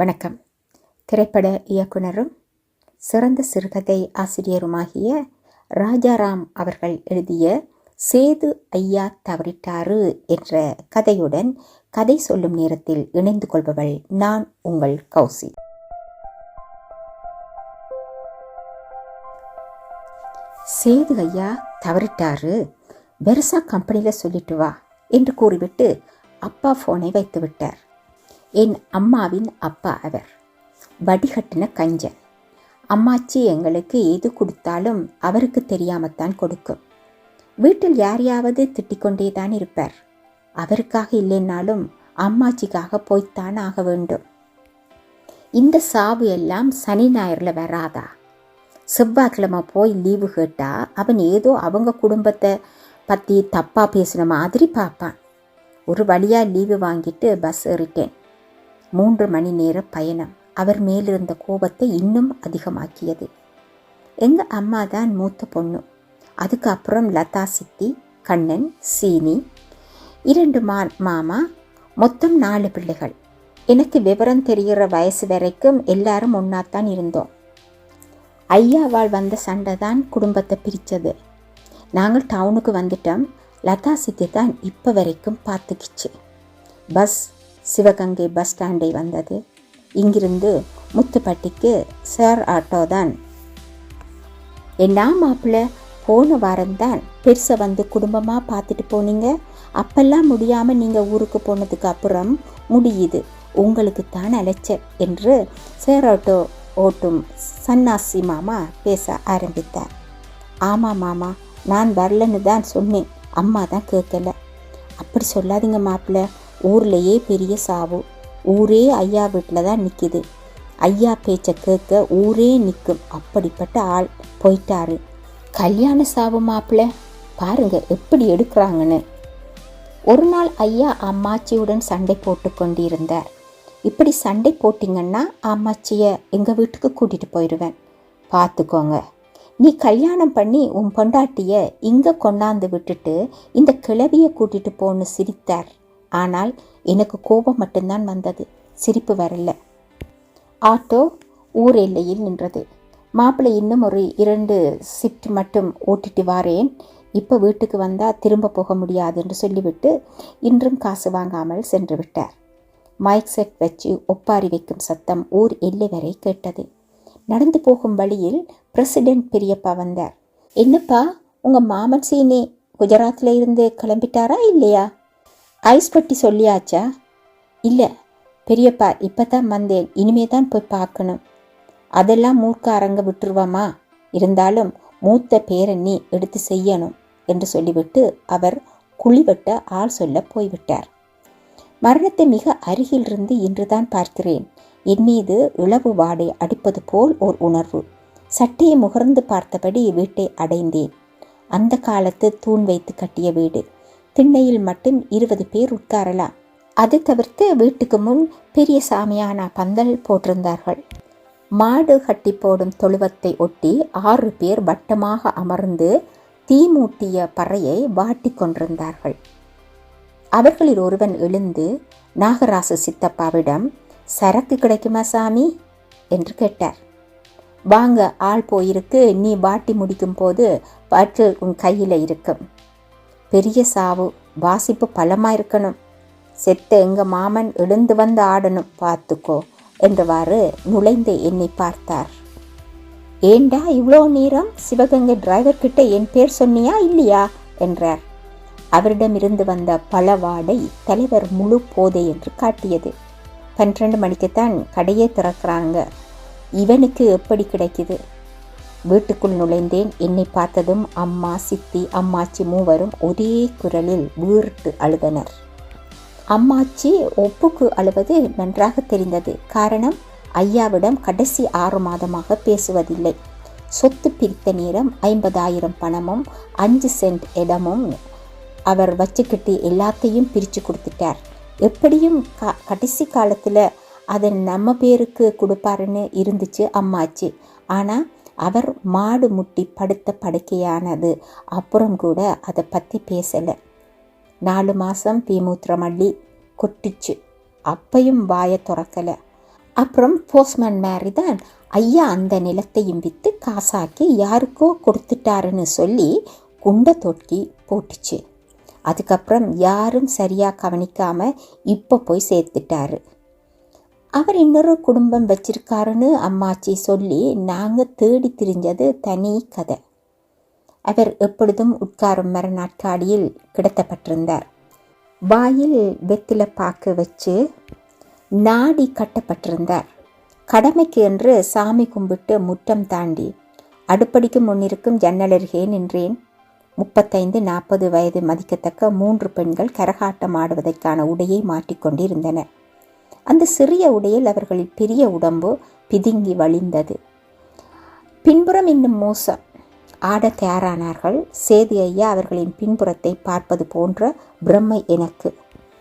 வணக்கம். திரைப்பட இயக்குனரும் சிறந்த சிறுகதை ஆசிரியருமாகிய ராஜாராம் அவர்கள் எழுதிய சேது ஐயா தவறிட்டாரு என்ற கதையுடன் கதை சொல்லும் நேரத்தில் இணைந்து கொள்பவள் நான் உங்கள் கௌசி. சேது ஐயா தவறிட்டாரு, பெருசா கம்பெனியில் சொல்லிட்டு வா என்று கூறிவிட்டு அப்பா ஃபோனை வைத்து விட்டார். என் அம்மாவின் அப்பா அவர். வடிகட்டின கஞ்சன். அம்மாச்சி எங்களுக்கு எது கொடுத்தாலும் அவருக்கு தெரியாமத்தான் கொடுக்கும். வீட்டில் யாரையாவது திட்டிக்கொண்டே தான் இருப்பார். அவருக்காக இல்லைன்னாலும் அம்மாச்சிக்காக போய்த்தான் ஆக வேண்டும். இந்த சாவு எல்லாம் சனி ஞாயிறில் வராதா? செவ்வாய்க்கிழமை போய் லீவு கேட்டா அவன் ஏதோ அவங்க குடும்பத்தை பற்றி தப்பாக பேசின மாதிரி பார்ப்பான். ஒரு வழியாக லீவு வாங்கிட்டு பஸ் ஏறிட்டேன். 3 மணி நேர பயணம் அவர் மேலிருந்த கோபத்தை இன்னும் அதிகமாக்கியது. எங்கள் அம்மா தான் மூத்த பொண்ணு. அதுக்கப்புறம் லதா சித்தி, கண்ணன், சீனி, 2 மாமா, மொத்தம் 4 பிள்ளைகள். எனக்கு விவரம் தெரிகிற வயசு வரைக்கும் எல்லாரும் ஒன்றாத்தான் இருந்தோம். ஐயாவால் வந்த சண்டை தான் குடும்பத்தை பிரித்தது. நாங்கள் டவுனுக்கு வந்துட்டோம். லதா சித்தி தான் இப்போ வரைக்கும் பார்த்துக்கிச்சு. பஸ் சிவகங்கை பஸ் ஸ்டாண்டை வந்தது. இங்கிருந்து முத்துப்பட்டிக்கு சேர் ஆட்டோ தான். என்ன மாப்பிள்ள, போன வாரம்தான் பெருசை வந்து குடும்பமாக பார்த்துட்டு போனீங்க. அப்பெல்லாம் முடியாமல் நீங்கள் ஊருக்கு போனதுக்கு அப்புறம் முடியுது, உங்களுக்கு தான் அலைச்சல் என்று சேர் ஆட்டோ ஓட்டும் சன்னாசி மாமா பேச ஆரம்பித்தார். ஆமாம் மாமா, நான் வரலன்னு தான் சொன்னேன், அம்மா தான் கேட்கல. அப்படி சொல்லாதீங்க மாப்பிள்ள, ஊர்லேயே பெரிய சாவு. ஊரே ஐயா வீட்டில் தான் நிற்கிது. ஐயா பேச்சை கேட்க ஊரே நிற்கும். அப்படிப்பட்ட ஆள் போயிட்டாரு. கல்யாண சாவு மாப்பிள்ள, பாருங்க எப்படி எடுக்கிறாங்கன்னு. ஒரு நாள் ஐயா அம்மாச்சியுடன் சண்டை போட்டு கொண்டிருந்தார். இப்படி சண்டை போட்டிங்கன்னா அம்மாச்சியை எங்கள் வீட்டுக்கு கூட்டிகிட்டு போயிடுவேன், பார்த்துக்கோங்க. நீ கல்யாணம் பண்ணி உன் பொண்டாட்டியை இங்கே கொண்டாந்து விட்டுட்டு இந்த கிழவியை கூட்டிகிட்டு போன்னு சிரித்தார். ஆனால் எனக்கு கோபம் மட்டும்தான் வந்தது, சிரிப்பு வரல. ஆட்டோ ஊர் எல்லையில் நின்றது. மாப்பிள்ளை இன்னும் ஒரு 2 ஷிஃப்ட் மட்டும் ஓட்டிட்டு வாரேன், இப்போ வீட்டுக்கு வந்தால் திரும்ப போக முடியாது என்று சொல்லிவிட்டு இன்றும் காசு வாங்காமல் சென்று விட்டார். மைக் செட் வச்சு ஒப்பாரி வைக்கும் சத்தம் ஊர் எல்லை வரை கேட்டது. நடந்து போகும் வழியில் பிரசிடென்ட் பெரியப்பா வந்தார். என்னப்பா, உங்கள் மாமன் சீனி குஜராத்தில் இருந்து கிளம்பிட்டாரா இல்லையா? ஐஸ் பட்டி சொல்லியாச்சா? இல்லை பெரியப்பா, இப்போ தான் வந்தேன், இனிமே தான் போய் பார்க்கணும். அதெல்லாம் மூர்க்காரங்க விட்டுருவாமா, இருந்தாலும் மூத்த பேரண்ணி எடுத்து செய்யணும் என்று சொல்லிவிட்டு அவர் குழிவெட்ட ஆள் சொல்ல போய்விட்டார். மரணத்தை மிக அருகிலிருந்து இன்றுதான் பார்க்கிறேன். என் மீது இளவு வாடை அடிப்பது போல் ஓர் உணர்வு. சட்டையை முகர்ந்து பார்த்தபடி வீட்டை அடைந்தேன். அந்த காலத்து தூண் வைத்து கட்டிய வீடு. திண்ணையில் மட்டும் 20 பேர் உட்காரலாம். அதை தவிர்த்து வீட்டுக்கு முன் பெரிய சாமியான பந்தல் போட்டிருந்தார்கள். மாடு கட்டி போடும் தொழுவத்தை ஒட்டி 6 பேர் வட்டமாக அமர்ந்து தீ மூட்டிய பறையை வாட்டி கொண்டிருந்தார்கள். அவர்களில் ஒருவன் எழுந்து நாகராசு சித்தப்பாவிடம், சரக்கு கிடைக்குமா சாமி என்று கேட்டார். வாங்க, ஆள் போயிருக்கு, நீ வாட்டி முடிக்கும் போது பாட்டு உன் கையில் இருக்கும். பெரிய சாவு, வாசிப்பு பலமாக இருக்கணும். செத்த எங்கள் மாமன் எழுந்து வந்து ஆடணும், பார்த்துக்கோ என்றவாறு நுழைந்த என்னை பார்த்தார். ஏண்டா இவ்வளோ நேரம் சிவகங்கை டிரைவர்கிட்ட என் பேர் சொன்னியா இல்லையா என்றார். அவரிடமிருந்து வந்த பல வாடை தலைவர் முழு போதை என்று காட்டியது. 12 மணிக்குத்தான் கடையே திறக்கிறாங்க, இவனுக்கு எப்படி கிடைக்குது? வீட்டுக்குள் நுழைந்தேன். என்னை பார்த்ததும் அம்மா, சித்தி, அம்மாச்சி மூவரும் ஒரே குரலில் வீர்த்து அழுதனர். அம்மாச்சி ஒப்புக்கு அழுவது நன்றாக தெரிந்தது. காரணம், ஐயாவிடம் கடைசி 6 மாதமாக பேசுவதில்லை. சொத்து பிரித்த நேரம் 50,000 பணமும் 5 சென்ட் இடமும் அவர் வச்சுக்கிட்டு எல்லாத்தையும் பிரித்து கொடுத்துட்டார். எப்படியும் கடைசி காலத்தில் அதை நம்ம பேருக்கு கொடுப்பாருன்னு இருந்துச்சு அம்மாச்சி. ஆனால் அவர் மாடு முட்டி படுத்த படுக்கையானது அப்புறம் கூட அதை பற்றி பேசலை. 4 மாதம் பீமூத்திரம் அள்ளி கொட்டிச்சு. அப்பையும் வாயை திறக்கலை. அப்புறம் போஸ்ட்மேன் மாதிரி தான் ஐயா அந்த நிலத்தையும் விற்று காசாக்கி யாருக்கோ கொடுத்துட்டாருன்னு சொல்லி குண்டை தொட்டி போட்டுச்சு. அதுக்கப்புறம் யாரும் சரியாக கவனிக்காமல் இப்போ போய் சேர்த்துட்டாரு. அவர் இன்னொரு குடும்பம் வச்சிருக்காருன்னு அம்மாச்சி சொல்லி நாங்கள் தேடி திரிஞ்சது தனி கதை. அவர் எப்பொழுதும் உட்காரும் மர நாட்காலியில் கிடத்தப்பட்டிருந்தார். வாயில் வெத்தில பாக்கு வச்சு நாடி கட்டப்பட்டிருந்தார். கடமைக்கு என்று சாமி கும்பிட்டு முற்றம் தாண்டி அடுப்படிக்கு முன்னிருக்கும் ஜன்னலருகே நின்றேன். 35-40 வயது மதிக்கத்தக்க 3 பெண்கள் கரகாட்டம் ஆடுவதற்கான உடையை மாற்றிக்கொண்டிருந்தனர். அந்த சிறிய உடையில் அவர்களின் பெரிய உடம்பு பிதுங்கி வழிந்தது. பின்புறம் இன்னும் மோசம். ஆட தயாரானார்கள். சேது ஐயா அவர்களின் பின்புறத்தை பார்ப்பது போன்ற பிரம்மை எனக்கு.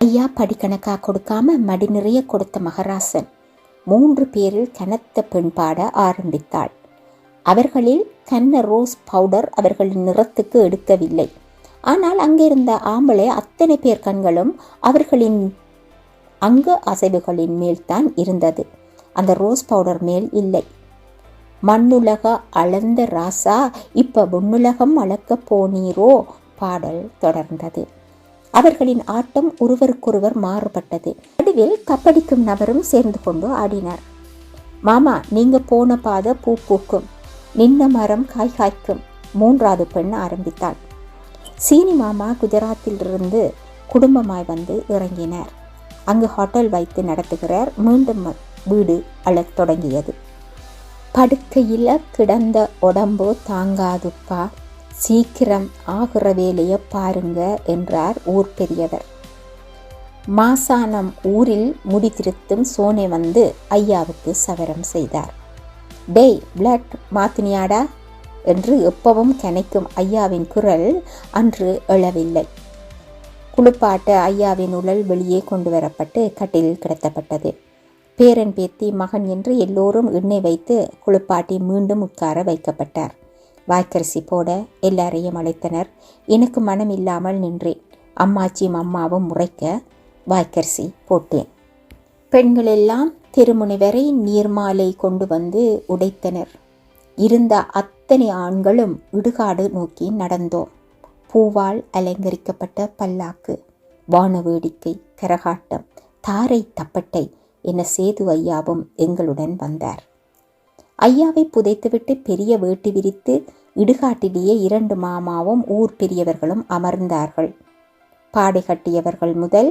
ஐயா படிக்கணக்காக கொடுக்காம மடி நிறைய கொடுத்த மகராசன் 3 பேரில் கனத்த பெண் பாட ஆரம்பித்தாள். அவர்களில் கன்ன ரோஸ் பவுடர் அவர்களின் நிறத்துக்கு எடுக்கவில்லை. ஆனால் அங்கிருந்த ஆம்பளை அத்தனை பேர் கண்களும் அவர்களின் அங்க அசைவுகளின் மேல்தான் இருந்தது. அந்த ரோஸ் பவுடர் மேல் இல்லை. மண்ணுலக அளந்த ராசா இப்ப விண்ணுலகம் அளக்க போனீரோ பாடல் தொடர்ந்தது. அவர்களின் ஆட்டம் ஒருவருக்கொருவர் மாறுபட்டது. நடுவில் கப்படிக்கும் நபரும் சேர்ந்து கொண்டு ஆடினார். மாமா, நீங்க போன பாத பூ பூக்கும், நின்ன மரம் காய் காய்க்கும். 3வது பெண் ஆரம்பித்தாள். சீனி மாமா குஜராத்திலிருந்து குடும்பமாய் வந்து இறங்கினார். அங்கு ஹோட்டல் வைத்து நடத்துகிறார். மீண்டும் வீடு அழத் தொடங்கியது. படுக்கையில் கிடந்த உடம்பு தாங்காதுப்பா, சீக்கிரம் ஆகிற வேலையை பாருங்க என்றார் ஊர் பெரியவர். மாசானம் ஊரில் முடித்திருத்தும் சோனே வந்து ஐயாவுக்கு சவரம் செய்தார். டேய், பிளட் மாத்தினியாடா என்று எப்பவும் கனைக்கும் ஐயாவின் குரல் அன்று எழவில்லை. குளிப்பாட்ட ஐயாவின் உடல் வெளியே கொண்டு வரப்பட்டு கட்டிலில் கிடத்தப்பட்டது. பேரன் பேத்தி மகன் என்று எல்லோரும் எண்ணெய் வைத்து குளிப்பாட்டி மீண்டும் உட்கார வைக்கப்பட்டார். வாய்க்கரிசி போட எல்லாரையும் அழைத்தனர். எனக்கு மனம் இல்லாமல் நின்றேன். அம்மாச்சியும் அம்மாவும் முறைக்க வாய்க்கரிசி போட்டேன். பெண்கள் எல்லாம் திருமுனை வரை நீர்மாலை கொண்டு வந்து உடைத்தனர். இருந்த அத்தனை ஆண்களும் இடுகாடு நோக்கி நடந்தோம். பூவால் அலங்கரிக்கப்பட்ட பல்லாக்கு, வான வேடிக்கை, கரகாட்டம், தாரை தப்பட்டை என சேது ஐயாவும் எங்களுடன் வந்தார். ஐயாவை புதைத்துவிட்டு பெரிய வேட்டி விரித்து இடுகாட்டிலேயே 2 மாமாவும் ஊர் பெரியவர்களும் அமர்ந்தார்கள். பாடை கட்டியவர்கள் முதல்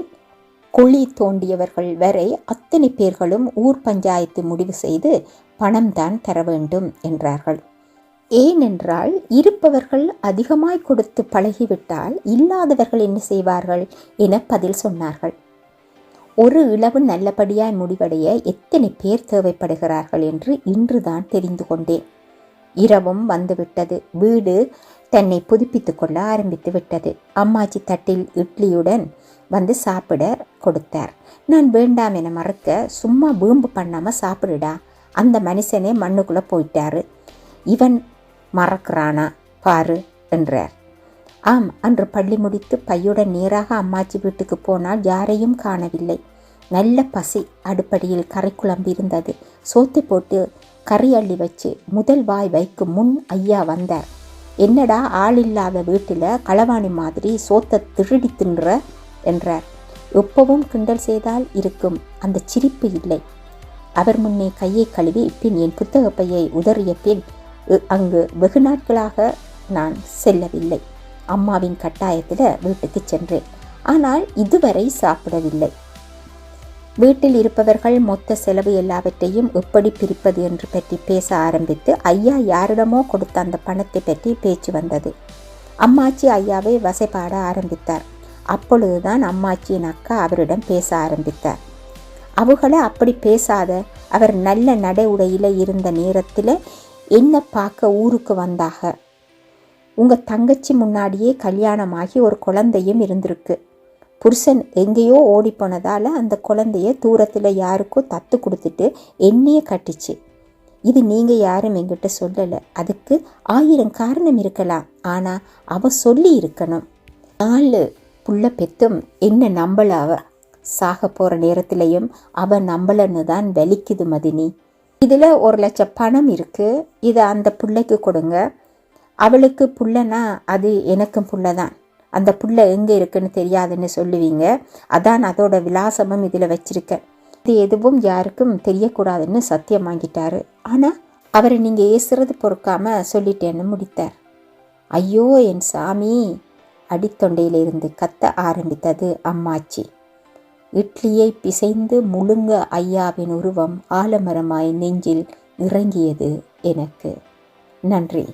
குழி தோண்டியவர்கள் வரை அத்தனை பேர்களும் ஊர் பஞ்சாயத்து முடிவு செய்து பணம்தான் தர வேண்டும் என்றார்கள். ஏனென்றால் இருப்பவர்கள் அதிகமாய் கொடுத்து பழகிவிட்டால் இல்லாதவர்கள் என்ன செய்வார்கள் என பதில் சொன்னார்கள். ஒரு இளவு நல்லபடியாய் முடிவடைய எத்தனை பேர் தேவைப்படுகிறார்கள் என்று இன்றுதான் தெரிந்து கொண்டேன். இரவும் வந்துவிட்டது. வீடு தன்னை புதுப்பித்து கொள்ள ஆரம்பித்து விட்டது. அம்மாச்சி தட்டில் இட்லியுடன் வந்து சாப்பிட கொடுத்தார். நான் வேண்டாம் என மறக்க, சும்மா வீம்பு பண்ணாமல் சாப்பிடுடா, அந்த மனுஷனே மண்ணுக்குள்ளே போயிட்டாரு, இவன் மறக்கிறானா பாரு என்றார். ஆம், அன்று பள்ளி முடித்து பையுடன் நேராக அம்மாச்சி வீட்டுக்கு போனால் யாரையும் காணவில்லை. நல்ல பசி. அடுப்படியில் கறி குழம்பு இருந்தது. சோத்தை போட்டு கறி அள்ளி வச்சு முதல் வாய் வைக்கும் முன் ஐயா வந்தார். என்னடா ஆள் இல்லாத வீட்டில் களவாணி மாதிரி சோத்தை திருடி தின்ற என்றார். எப்பவும் கிண்டல் செய்தால் இருக்கும் அந்த சிரிப்பு இல்லை. அவர் முன்னே கையை கழுவி பின் என் புத்தக பையை உதறிய பின் அங்கு வெகு நாட்களாக நான் செல்லவில்லை. அம்மாவின் கட்டாயத்தில் வீட்டுக்கு சென்றேன். ஆனால் இதுவரை சாப்பிடவில்லை. வீட்டில் இருப்பவர்கள் மொத்த செலவு எல்லாவற்றையும் எப்படி பிரிப்பது என்று பற்றி பேச ஆரம்பித்து ஐயா யாரிடமோ கொடுத்த அந்த பணத்தை பற்றி பேச்சு வந்தது. அம்மாச்சி ஐயாவை வசைபாட ஆரம்பித்தார். அப்பொழுதுதான் அம்மாச்சியின் அக்கா அவரிடம் பேச ஆரம்பித்தார். அவகளை அப்படி பேசாத, அவர் நல்ல நடை உடையில் இருந்த நேரத்தில் என்ன பார்க்க ஊருக்கு வந்தாக. உங்கள் தங்கச்சி முன்னாடியே கல்யாணமாகி ஒரு குழந்தையும் இருந்திருக்கு. புருஷன் எங்கேயோ ஓடி போனதால் அந்த குழந்தைய தூரத்தில் யாருக்கோ தத்து கொடுத்துட்டு என்னையே கட்டிச்சு. இது நீங்கள் யாரும் எங்கிட்ட சொல்லலை. அதுக்கு 1000 காரணம் இருக்கலாம். ஆனால் அவ சொல்லி இருக்கணும். 4 புள்ள பெத்தும் என்ன நம்பல. அவ சாக போகிற நேரத்திலையும் அவன் நம்பலன்னு தான் வலிக்குது மதினி. இதில் 1,00,000 பணம் இருக்குது, இதை அந்த பிள்ளைக்கு கொடுங்க. அவளுக்கு புள்ளனா அது எனக்கும் புள்ள தான். அந்த புள்ள எங்கே இருக்குன்னு தெரியாதுன்னு சொல்லுவீங்க. அதான் அதோட விலாசமும் இதில் வச்சிருக்கேன். இது எதுவும் யாருக்கும் தெரியக்கூடாதுன்னு சத்தியம் வாங்கிட்டாரு. ஆனால் அவரை நீங்கள் ஏசுறது பொறுக்காம சொல்லிட்டேன்னு முடித்தார். ஐயோ என் சாமி! அடித்தொண்டையிலிருந்து கத்த ஆரம்பித்தது அம்மாச்சி. இட்லியை பிசைந்து முழுங்க ஐயாவின் உருவம் ஆலமரமாய் நெஞ்சில் இறங்கியது எனக்கு. நன்றி.